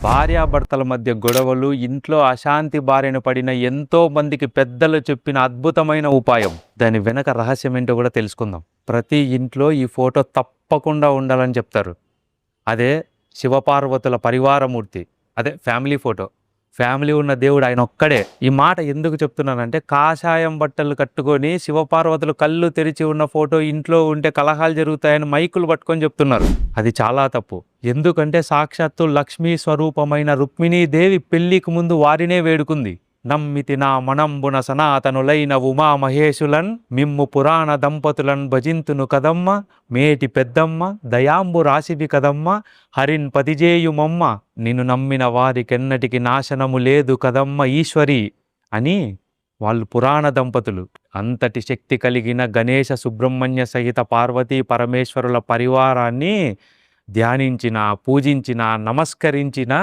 భార్యాభర్తల మధ్య గొడవలు, ఇంట్లో అశాంతి బారిన పడిన ఎంతో మందికి పెద్దలు చెప్పిన అద్భుతమైన ఉపాయం. దాని వెనక రహస్యం ఏంటో కూడా తెలుసుకుందాం. ప్రతి ఇంట్లో ఈ ఫోటో తప్పకుండా ఉండాలని చెప్తారు. అదే శివపార్వతుల పరివారమూర్తి, అదే ఫ్యామిలీ ఫోటో. ఫ్యామిలీ ఉన్న దేవుడు ఆయన ఒక్కడే. ఈ మాట ఎందుకు చెప్తున్నానంటే, కాషాయం బట్టలు కట్టుకొని శివపార్వతులు కళ్ళు తెరిచి ఉన్న ఫోటో ఇంట్లో ఉంటే కలహాలు జరుగుతాయని మైకులు పట్టుకొని చెప్తున్నారు. అది చాలా తప్పు. ఎందుకంటే సాక్షాత్తు లక్ష్మీ స్వరూపమైన రుక్మిణీదేవి పెళ్లికి ముందు వారినే వేడుకుంది. నమ్మితి నా మనంబున సనాతనులైన ఉమా మహేశులన్ మిమ్ము పురాణ దంపతులన్ భజింతును కదమ్మ, మేటి పెద్దమ్మ దయాంబు రాశివి కదమ్మ, హరిన్ పతిజేయుమమ్మ నిన్ను నమ్మిన వారికెన్నటికి నాశనము లేదు కదమ్మ ఈశ్వరి అని వాళ్ళు పురాణ దంపతులు. అంతటి శక్తి కలిగిన గణేశ సుబ్రహ్మణ్య సహిత పార్వతీ పరమేశ్వరుల పరివారాన్ని ధ్యానించిన, పూజించిన, నమస్కరించిన